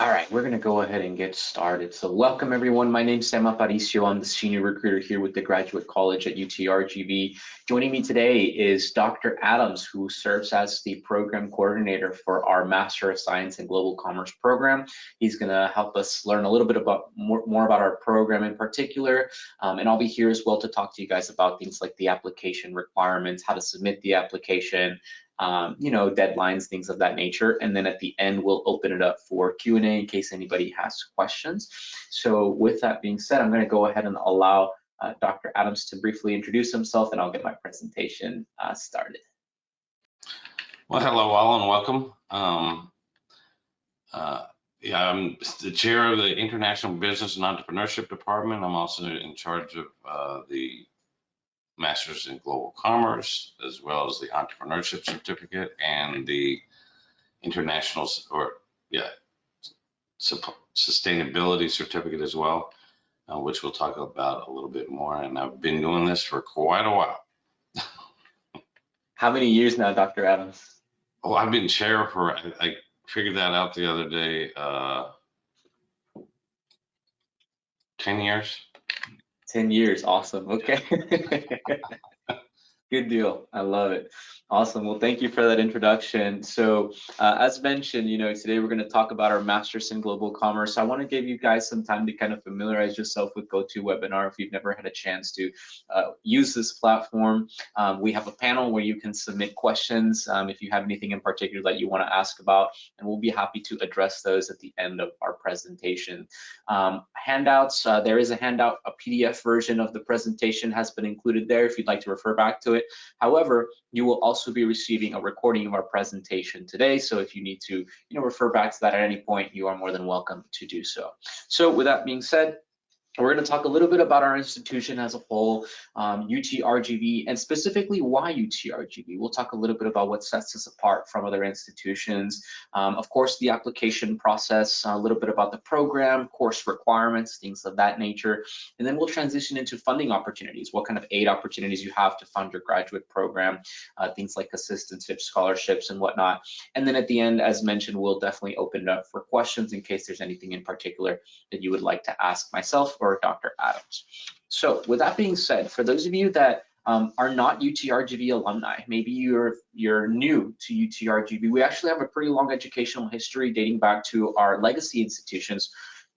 All right, we're going to go ahead and get started. So welcome everyone. My name's Sam Aparicio. I'm the senior recruiter here with the Graduate College at UTRGV. Joining me today is Dr. Adams, who serves as the program coordinator for our Master of Science in Global Commerce program. He's going to help us learn a little bit about more about our program in particular. And I'll be here as well to talk to you guys about things like the application requirements, how to submit the application, deadlines, things of that nature. And then at the end, we'll open it up for Q&A in case anybody has questions. So with that being said, I'm going to go ahead and allow Dr. Adams to briefly introduce himself, and I'll get my presentation started. Well, hello all and welcome. I'm the chair of the International Business and Entrepreneurship Department. I'm also in charge of the Masters in Global Commerce, as well as the Entrepreneurship Certificate and the International Sustainability Certificate as well, which we'll talk about a little bit more. And I've been doing this for quite a while. How many years now, Dr. Adams? Oh, I've been chair for, I figured that out the other day, 10 years. 10 years, awesome, okay. Good deal, I love it. Awesome, well, thank you for that introduction. So as mentioned, today we're gonna talk about our Masters in Global Commerce. I wanna give you guys some time to kind of familiarize yourself with GoToWebinar if you've never had a chance to use this platform. We have a panel where you can submit questions if you have anything in particular that you wanna ask about, and we'll be happy to address those at the end of our presentation. Handouts, there is a handout, a PDF version of the presentation has been included there if you'd like to refer back to it. However, you will also be receiving a recording of our presentation today. So if you need to, refer back to that at any point, you are more than welcome to do so. So with that being said, we're going to talk a little bit about our institution as a whole, UTRGV, and specifically why UTRGV. We'll talk a little bit about what sets us apart from other institutions. Of course, the application process, a little bit about the program, course requirements, things of that nature. And then we'll transition into funding opportunities, what kind of aid opportunities you have to fund your graduate program, things like assistantships, scholarships, and whatnot. And then at the end, as mentioned, we'll definitely open it up for questions in case there's anything in particular that you would like to ask myself or Dr. Adams. So with that being said, for those of you that are not UTRGV alumni, maybe you're new to UTRGV, we actually have a pretty long educational history dating back to our legacy institutions.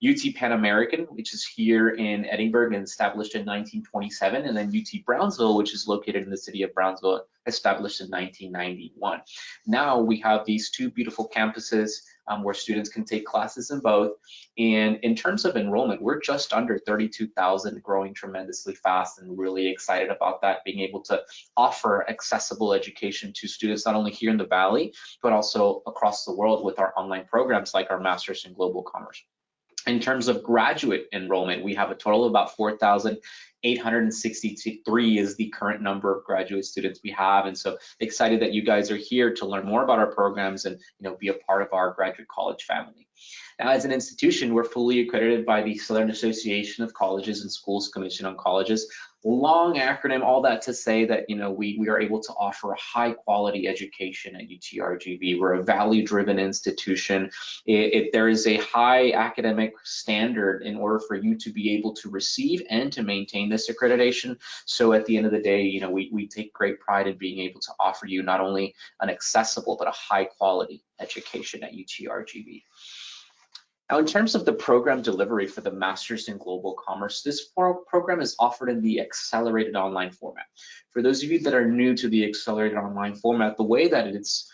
UT Pan American, which is here in Edinburgh and established in 1927, and then UT Brownsville, which is located in the city of Brownsville, established in 1991. Now we have these two beautiful campuses where students can take classes in both. And in terms of enrollment, we're just under 32,000, growing tremendously fast, and really excited about that, being able to offer accessible education to students, not only here in the Valley, but also across the world with our online programs like our Masters in Global Commerce. In terms of graduate enrollment, we have a total of about 4,863 is the current number of graduate students we have. And so excited that you guys are here to learn more about our programs and be a part of our graduate college family. Now, as an institution, we're fully accredited by the Southern Association of Colleges and Schools Commission on Colleges. Long acronym, all that to say that we are able to offer a high quality education at UTRGV. We're a value-driven institution. There is a high academic standard in order for you to be able to receive and to maintain this accreditation. So at the end of the day, we take great pride in being able to offer you not only an accessible but a high quality education at UTRGV. Now, in terms of the program delivery for the Masters in Global Commerce, this program is offered in the accelerated online format. For those of you that are new to the accelerated online format, the way that it's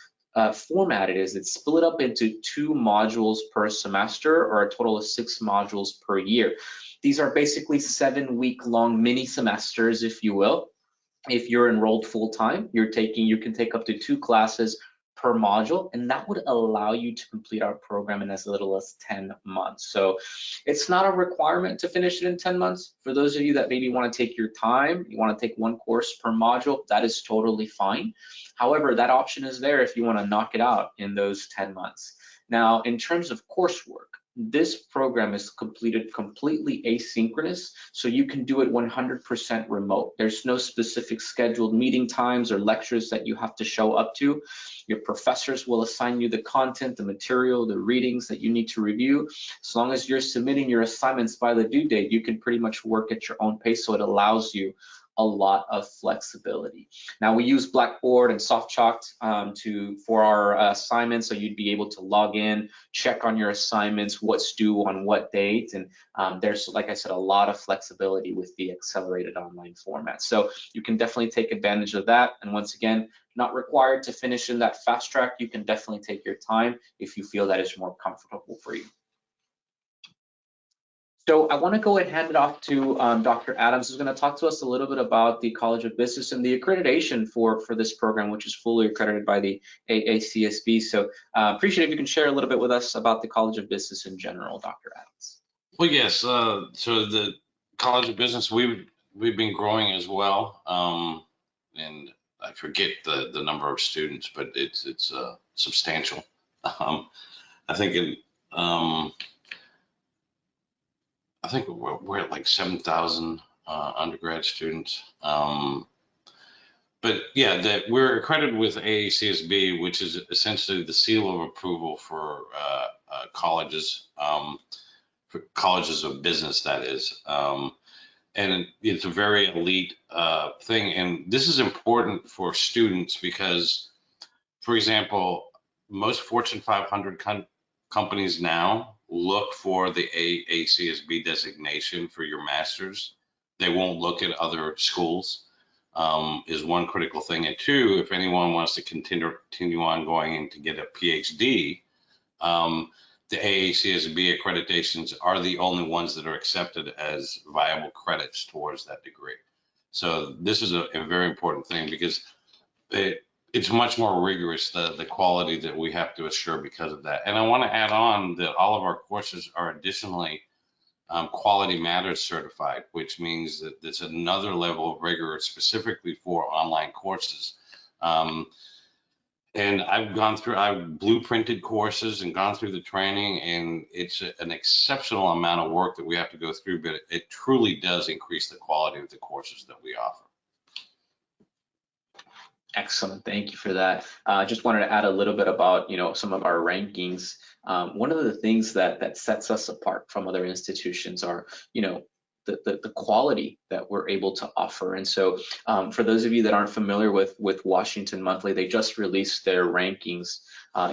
formatted is it's split up into 2 modules per semester, or a total of 6 modules per year. These are basically 7-week-long mini semesters, if you will. If you're enrolled full-time, you can take up to 2 classes per module, and that would allow you to complete our program in as little as 10 months. So it's not a requirement to finish it in 10 months. For those of you that maybe want to take your time, you want to take 1 course per module, that is totally fine. However, that option is there if you want to knock it out in those 10 months. Now, in terms of coursework, this program is completed completely asynchronous, so you can do it 100% remote. There's no specific scheduled meeting times or lectures that you have to show up to. Your professors will assign you the content, the material, the readings that you need to review. As long as you're submitting your assignments by the due date, you can pretty much work at your own pace, so it allows you a lot of flexibility. Now we use Blackboard and SoftChalk for our assignments, so you'd be able to log in, check on your assignments, what's due on what date, and there's, like I said, a lot of flexibility with the accelerated online format. So you can definitely take advantage of that. And once again, not required to finish in that fast track. You can definitely take your time if you feel that is more comfortable for you. So I want to go ahead and hand it off to Dr. Adams, who's going to talk to us a little bit about the College of Business and the accreditation for this program, which is fully accredited by the AACSB. So appreciate if you can share a little bit with us about the College of Business in general, Dr. Adams. Well, yes. So the College of Business, we've been growing as well, and I forget the number of students, but it's substantial. I think I think we're at like 7,000 undergrad students. But yeah, we're accredited with AACSB, which is essentially the seal of approval for colleges, for colleges of business, that is. And it's a very elite thing. And this is important for students because, for example, most Fortune 500 companies now look for the AACSB designation for your master's. They won't look at other schools, is one critical thing. And two, if anyone wants to continue on going in to get a PhD, the AACSB accreditations are the only ones that are accepted as viable credits towards that degree. So this is a very important thing because it's much more rigorous, the quality that we have to assure because of that. And I want to add on that all of our courses are additionally Quality Matters certified, which means that it's another level of rigor specifically for online courses. And I've blueprinted courses and gone through the training, and it's an exceptional amount of work that we have to go through, but it truly does increase the quality of the courses that we offer. Excellent, thank you for that. Just wanted to add a little bit about, some of our rankings. One of the things that sets us apart from other institutions are, the quality that we're able to offer. And so for those of you that aren't familiar with Washington Monthly, they just released their rankings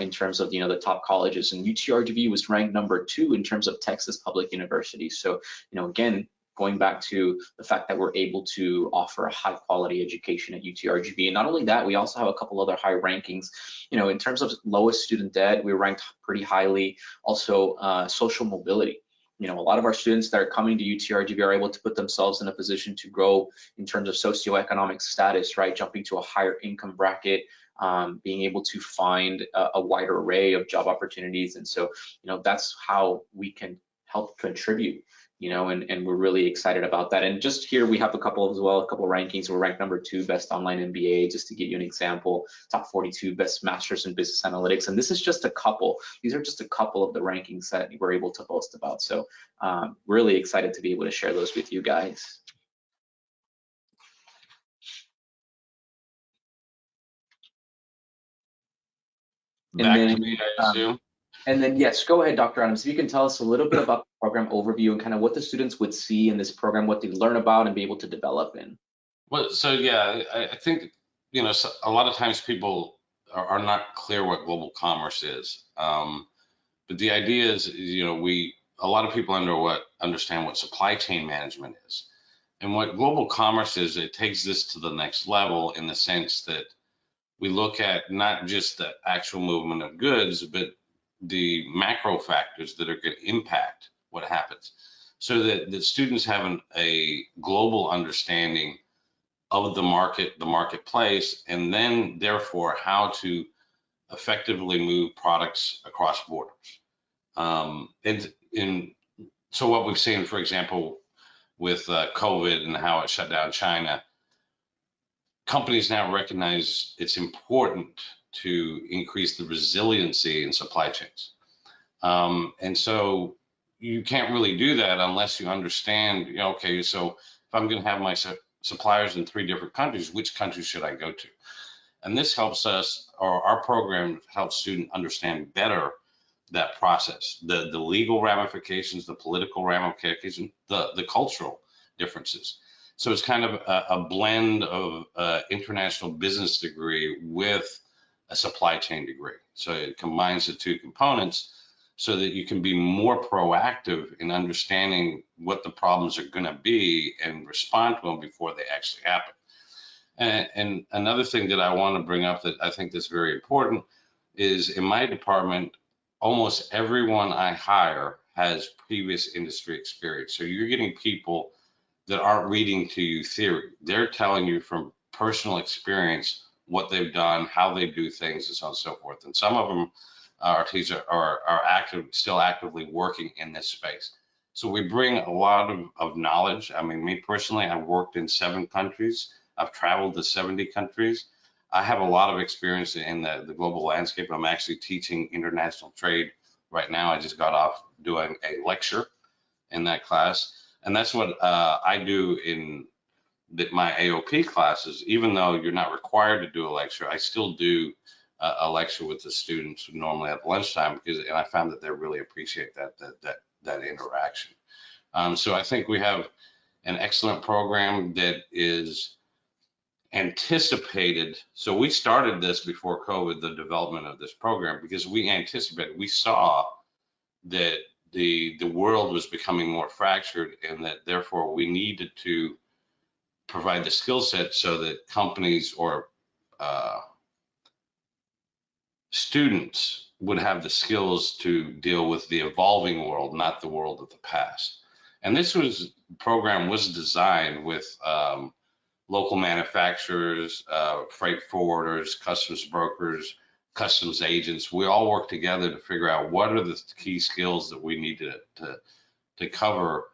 in terms of, the top colleges, and UTRGV was ranked #2 in terms of Texas public universities. So, again, going back to the fact that we're able to offer a high quality education at UTRGV. And not only that, we also have a couple other high rankings. In terms of lowest student debt, we're ranked pretty highly. Also, social mobility. A lot of our students that are coming to UTRGV are able to put themselves in a position to grow in terms of socioeconomic status, right? Jumping to a higher income bracket, being able to find a wider array of job opportunities. And so, that's how we can help contribute, and we're really excited about that. And just here we have a couple as well, a couple of rankings. We're ranked #2 best online MBA, just to give you an example, top 42 best masters in business analytics. And this is just a couple. These are just a couple of the rankings that we're able to boast about. So really excited to be able to share those with you guys. Back to me, I assume. And then, yes, go ahead, Dr. Adams. If you can tell us a little bit about the program overview and kind of what the students would see in this program, what they learn about and be able to develop in. Well, so yeah, I think, a lot of times people are not clear what global commerce is. But the idea is, a lot of people understand what supply chain management is. And what global commerce is, it takes this to the next level in the sense that we look at not just the actual movement of goods, but the macro factors that are going to impact what happens, so that the students have a global understanding of the market, the marketplace, and then therefore how to effectively move products across borders. So what we've seen, for example, with COVID and how it shut down China, companies now recognize it's important to increase the resiliency in supply chains. And so you can't really do that unless you understand, you know, okay, so if I'm going to have my suppliers in 3 different countries, which countries should I go to? And this helps us, or our program helps students understand better that process, the legal ramifications, the political ramifications, the cultural differences. So it's kind of a blend of international business degree with a supply chain degree. So it combines the 2 components so that you can be more proactive in understanding what the problems are going to be and respond to them before they actually happen. And another thing that I want to bring up that I think that's very important is in my department, almost everyone I hire has previous industry experience. So you're getting people that aren't reading to you theory. They're telling you from personal experience what they've done, how they do things, and so on and so forth. And some of them are still actively working in this space. So we bring a lot of knowledge. I mean, me personally, I've worked in 7 countries. I've traveled to 70 countries. I have a lot of experience in the global landscape. I'm actually teaching international trade right now. I just got off doing a lecture in that class. And that's what I do in my AOP classes. Even though you're not required to do a lecture, I still do a lecture with the students normally at lunchtime and I found that they really appreciate that interaction. So I think we have an excellent program that is anticipated. So we started this before COVID, the development of this program, because we saw that the world was becoming more fractured and that therefore we needed to provide the skill set so that companies or students would have the skills to deal with the evolving world, not the world of the past. And this program was designed with local manufacturers, freight forwarders, customs brokers, customs agents. We all work together to figure out what are the key skills that we need to cover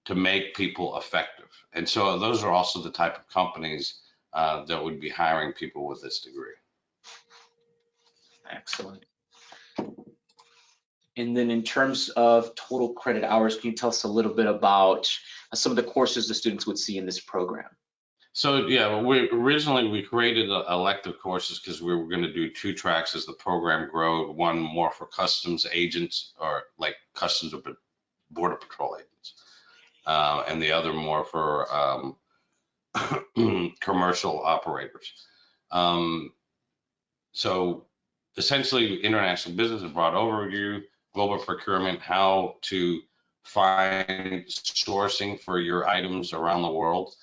to make people effective. And so those are also the type of companies that would be hiring people with this degree. Excellent. And then in terms of total credit hours, can you tell us a little bit about some of the courses the students would see in this program? So yeah, we created elective courses because we were going to do 2 tracks as the program grew. One more for customs agents or like customs or border patrol agents, and the other more for commercial operators. So essentially, international business, a broad overview, global procurement, how to find sourcing for your items around the world.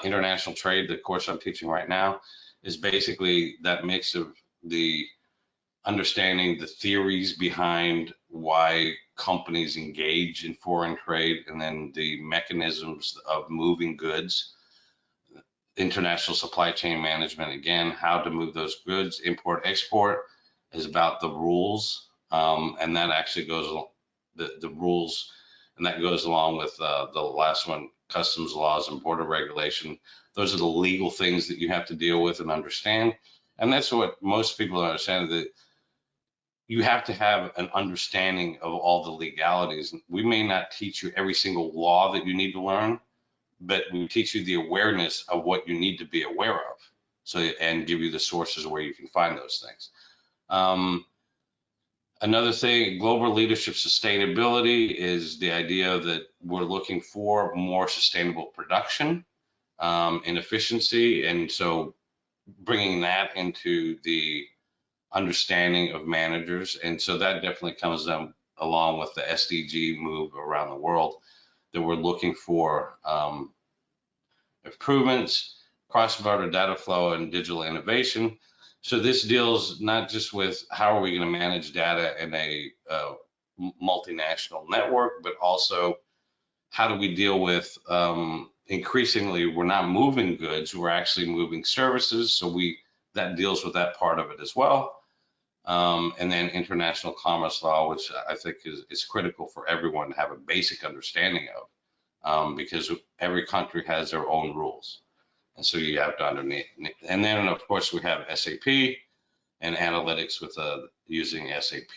International trade, the course I'm teaching right now, is basically that mix of the understanding the theories behind why companies engage in foreign trade and then the mechanisms of moving goods. International supply chain management, again, how to move those goods. Import export is about the rules, and that actually goes the rules, and that goes along with the last one, customs laws and border regulation. Those are the legal things that you have to deal with and understand, and that's what most people understand, that you have to have an understanding of all the legalities. We may not teach you every single law that you need to learn, but we teach you the awareness of what you need to be aware of. So, and give you the sources where you can find those things. Another thing, global leadership sustainability, is the idea that we're looking for more sustainable production and efficiency. And so bringing that into the understanding of managers. And so that definitely comes along with the SDG move around the world, that we're looking for improvements, cross-border data flow, and digital innovation. So this deals not just with how are we going to manage data in a multinational network, but also how do we deal with increasingly we're not moving goods, we're actually moving services. So that deals with that part of it as well. And then international commerce law, which I think is critical for everyone to have a basic understanding of. Because every country has their own rules. And so you have to underneath. And then, of course, we have SAP and analytics with using SAP.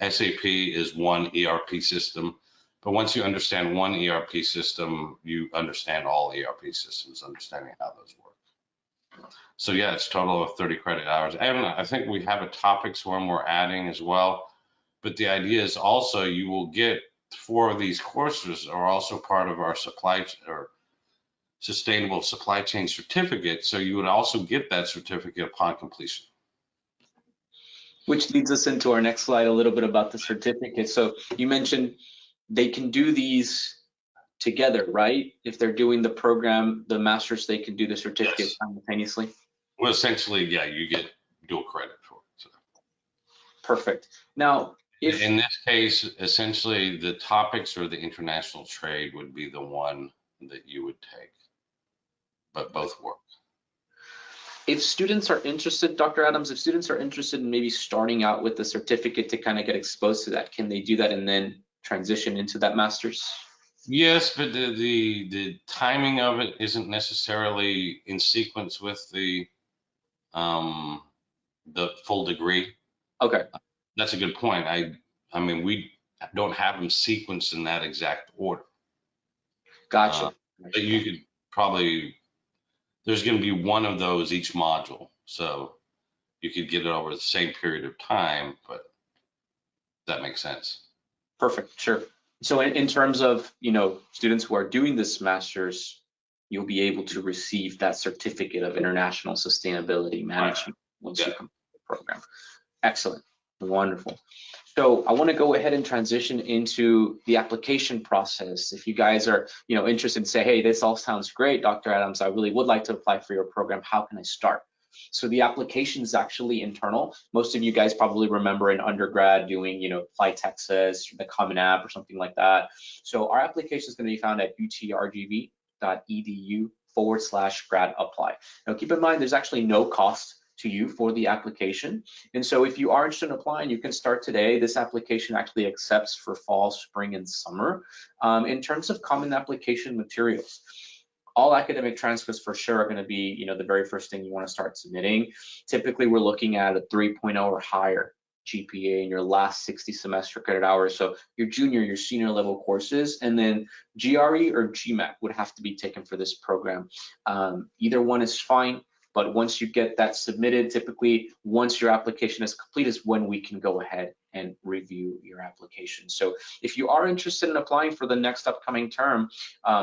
SAP is one ERP system, but once you understand one ERP system, you understand all ERP systems, understanding how those work. So yeah, it's a total of 30 credit hours. And I think we have a topics one we're adding as well. But the idea is also you will get 4 of these courses are also part of our or sustainable supply chain certificate. So you would also get that certificate upon completion. Which leads us into our next slide, a little bit about the certificate. So you mentioned they can do these together, right? If they're doing the program, the master's, they can do the certificate Yes. simultaneously. Well, essentially, yeah, you get dual credit for it. So. Perfect. Now, if in this case, essentially the topics or the international trade would be the one that you would take, but both work. if students are interested, Dr. Adams, if students are interested in maybe starting out with the certificate to kind of get exposed to that, can they do that and then transition into that master's? Yes, but the timing of it isn't necessarily in sequence with the full degree. Okay. That's a good point. I mean, we don't have them sequenced in that exact order. Gotcha. But you could probably, there's going to be one of those each module. So you could get it over the same period of time, but that makes sense. Perfect, sure. So in terms of, students who are doing this master's, you'll be able to receive that certificate of international sustainability management once you complete the program. Excellent, wonderful. So I want to go ahead and transition into the application process. If you guys are, interested and say, hey, this all sounds great, Dr. Adams, I really would like to apply for your program. How can I start? So the application is actually internal. Most of you guys probably remember in undergrad doing, Apply Texas, the Common App or something like that. So our application is going to be found at utrgv.edu/grad apply. Now keep in mind, there's actually no cost to you for the application. And so if you are interested in applying, you can start today. This application actually accepts for fall, spring, and summer. In terms of common application materials, all academic transcripts for sure are going to be, the very first thing you want to start submitting. Typically, we're looking at a 3.0 or higher GPA in your last 60 semester credit hours. So your junior, your senior level courses, and then GRE or GMAT would have to be taken for this program. Either one is fine. But once you get that submitted, typically once your application is complete is when we can go ahead and review your application. So if you are interested in applying for the next upcoming term,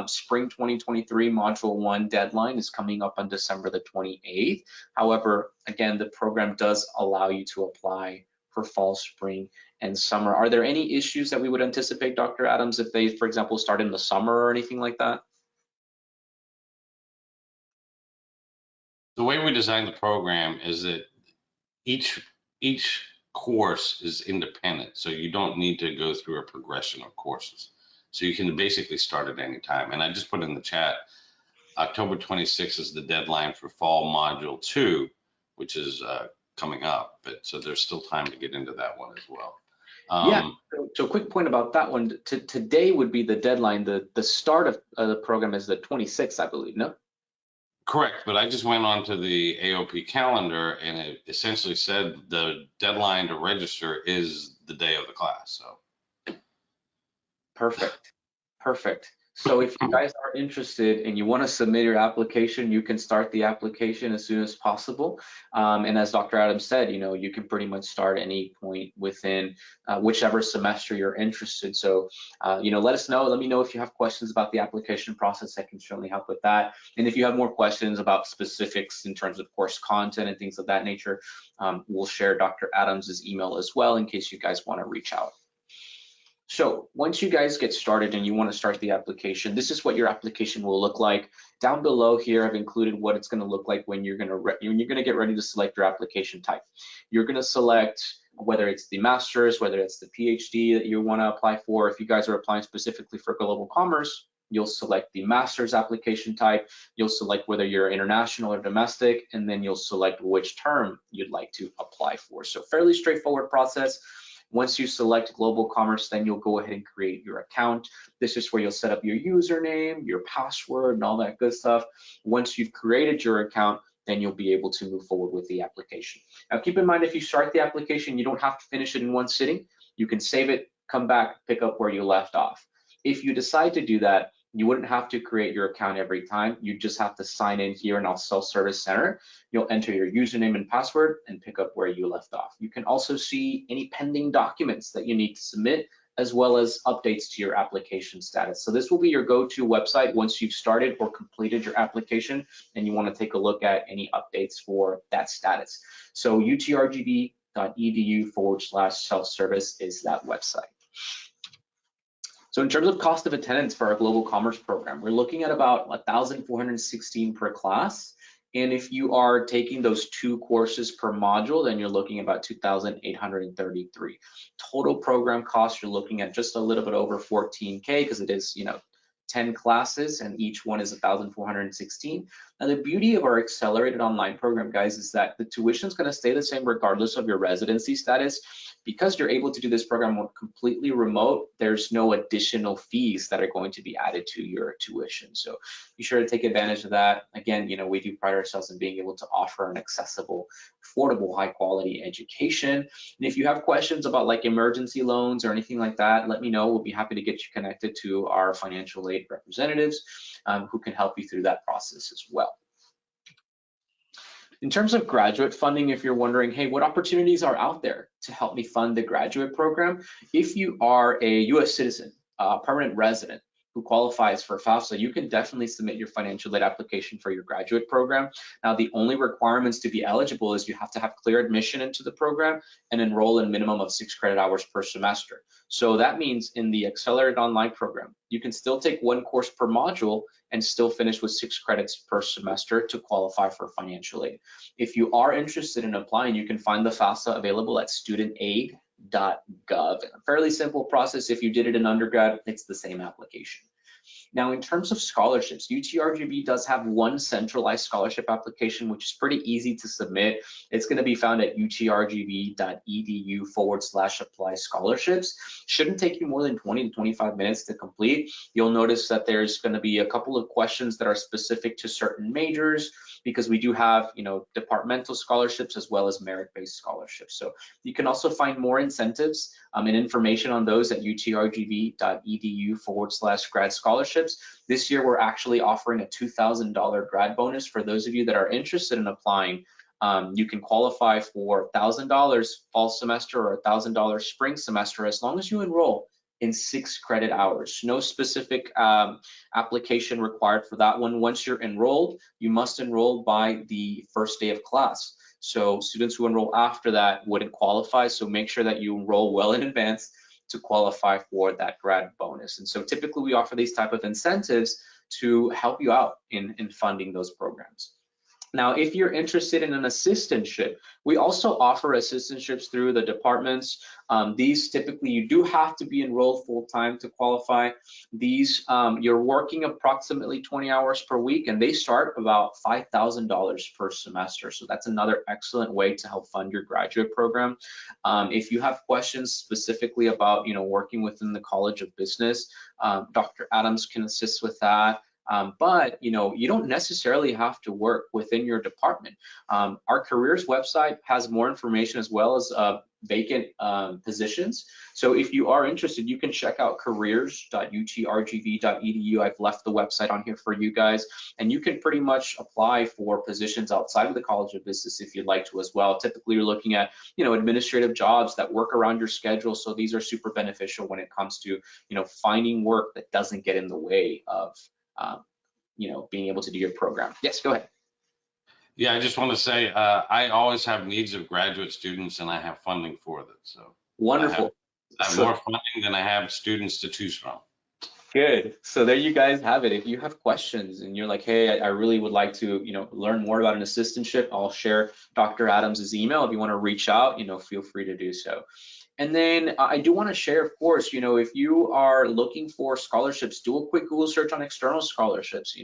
spring 2023 module 1 deadline is coming up on December the 28th. However, again, the program does allow you to apply for fall, spring, and summer. Are there any issues that we would anticipate, Dr. Adams, if they, for example, start in the summer or anything like that? The way we designed the program is that each course is independent, so you don't need to go through a progression of courses. So you can basically start at any time. And I just put in the chat, October 26th is the deadline for fall module 2, which is coming up. But so there's still time to get into that one as well. Yeah, so a quick point about that one. Today would be the deadline. The start of the program is the 26th, I believe, no? Correct, but I just went on to the AOP calendar and it essentially said the deadline to register is the day of the class. So perfect, perfect. So if you guys are interested and you want to submit your application, you can start the application as soon as possible. And as Dr. Adams said, you can pretty much start any point within whichever semester you're interested. So, let us know. Let me know if you have questions about the application process. I can certainly help with that. And if you have more questions about specifics in terms of course content and things of that nature, we'll share Dr. Adams's email as well in case you guys want to reach out. So once you guys get started and you want to start the application, this is what your application will look like. Down below here, I've included what it's going to look like when you're going to get ready to select your application type. You're going to select whether it's the master's, whether it's the PhD that you want to apply for. If you guys are applying specifically for global commerce, you'll select the master's application type. You'll select whether you're international or domestic, and then you'll select which term you'd like to apply for. So fairly straightforward process. Once you select global commerce, then you'll go ahead and create your account. This is where you'll set up your username, your password, and all that good stuff. Once you've created your account, then you'll be able to move forward with the application. Now, keep in mind, if you start the application, you don't have to finish it in one sitting. You can save it, come back, pick up where you left off. If you decide to do that, you wouldn't have to create your account every time. You just have to sign in here in our self-service center. You'll enter your username and password and pick up where you left off. You can also see any pending documents that you need to submit, as well as updates to your application status. So this will be your go-to website once you've started or completed your application and you want to take a look at any updates for that status. So utrgv.edu/self-service is that website. So in terms of cost of attendance for our global commerce program, we're looking at about 1,416 per class. And if you are taking those 2 courses per module, then you're looking about 2,833. Total program cost, you're looking at just a little bit over 14K because it is, 10 classes and each one is 1,416. Now the beauty of our accelerated online program, guys, is that the tuition is going to stay the same regardless of your residency status. Because you're able to do this program completely remote, there's no additional fees that are going to be added to your tuition. So be sure to take advantage of that. Again, we do pride ourselves in being able to offer an accessible, affordable, high quality education. And if you have questions about like emergency loans or anything like that, let me know. We'll be happy to get you connected to our financial aid representatives who can help you through that process as well. In terms of graduate funding, if you're wondering, hey, what opportunities are out there to help me fund the graduate program? If you are a US citizen, permanent resident who qualifies for FAFSA, you can definitely submit your financial aid application for your graduate program. Now, the only requirements to be eligible is you have to have clear admission into the program and enroll in a minimum of 6 credit hours per semester. So that means in the accelerated online program, you can still take 1 course per module and still finish with 6 credits per semester to qualify for financial aid. If you are interested in applying, you can find the FAFSA available at studentaid.gov. A fairly simple process. If you did it in undergrad, it's the same application. Now, in terms of scholarships, UTRGV does have one centralized scholarship application, which is pretty easy to submit. It's going to be found at utrgv.edu/apply scholarships. Shouldn't take you more than 20 to 25 minutes to complete. You'll notice that there's going to be a couple of questions that are specific to certain majors, because we do have, departmental scholarships as well as merit-based scholarships. So you can also find more incentives and information on those at utrgv.edu/grad scholarships. This year, we're actually offering a $2,000 grad bonus for those of you that are interested in applying. You can qualify for $1,000 fall semester or $1,000 spring semester as long as you enroll in 6 credit hours. No specific application required for that one. Once you're enrolled, you must enroll by the first day of class. So students who enroll after that wouldn't qualify. So make sure that you enroll well in advance to qualify for that grad bonus. And so typically we offer these type of incentives to help you out in funding those programs. Now, if you're interested in an assistantship, we also offer assistantships through the departments. These typically, you do have to be enrolled full-time to qualify. These, you're working approximately 20 hours per week, and they start about $5,000 per semester. So that's another excellent way to help fund your graduate program. If you have questions specifically about, working within the College of Business, Dr. Adams can assist with that. But you don't necessarily have to work within your department. Our careers website has more information as well as vacant positions. So if you are interested, you can check out careers.utrgv.edu. I've left the website on here for you guys, and you can pretty much apply for positions outside of the College of Business if you'd like to as well. Typically, you're looking at administrative jobs that work around your schedule. So these are super beneficial when it comes to finding work that doesn't get in the way of being able to do your program. Yes, go ahead. Yeah, I just want to say I always have needs of graduate students, and I have funding for that. So wonderful. I have more funding than I have students to choose from. Good. So there you guys have it. If you have questions and you're like, hey, I really would like to, learn more about an assistantship, I'll share Dr. Adams's email. If you want to reach out, feel free to do so. And then I do want to share, of course, if you are looking for scholarships, do a quick Google search on external scholarships.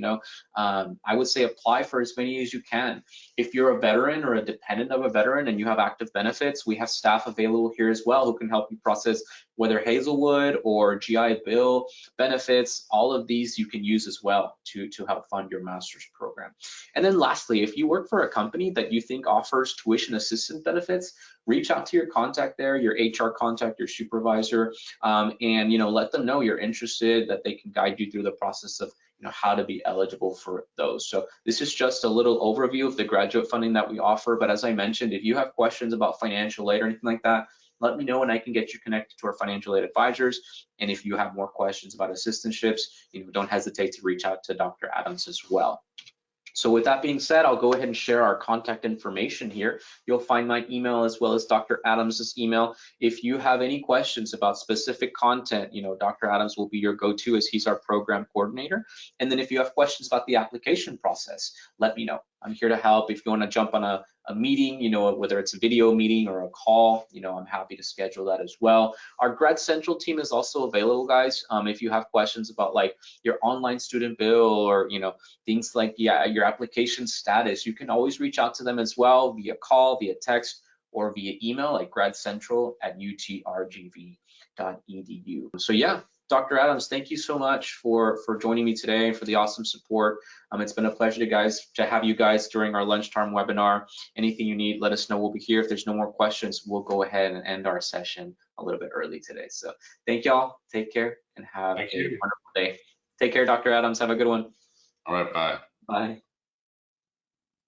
I would say apply for as many as you can. If you're a veteran or a dependent of a veteran and you have active benefits, we have staff available here as well who can help you process whether Hazelwood or GI Bill benefits, all of these you can use as well to help fund your master's program. And then lastly, if you work for a company that you think offers tuition assistance benefits, reach out to your contact there, your HR contact, your supervisor, and let them know you're interested, that they can guide you through the process of how to be eligible for those. So this is just a little overview of the graduate funding that we offer. But as I mentioned, if you have questions about financial aid or anything like that, let me know and I can get you connected to our financial aid advisors. And if you have more questions about assistantships, don't hesitate to reach out to Dr. Adams as well. So with that being said, I'll go ahead and share our contact information here. You'll find my email as well as Dr. Adams's email. If you have any questions about specific content, Dr. Adams will be your go-to as he's our program coordinator. And then if you have questions about the application process, let me know. I'm here to help. If you want to jump on a meeting, whether it's a video meeting or a call, I'm happy to schedule that as well. Our Grad Central team is also available, guys. If you have questions about like your online student bill or, things like your application status, you can always reach out to them as well via call, via text, or via email like gradcentral@utrgv.edu. So yeah, Dr. Adams, thank you so much for joining me today and for the awesome support. It's been a pleasure to have you guys during our lunchtime webinar. Anything you need, let us know. We'll be here. If there's no more questions, we'll go ahead and end our session a little bit early today. So thank y'all. Take care and have a wonderful day. Take care, Dr. Adams. Have a good one. All right, bye. Bye.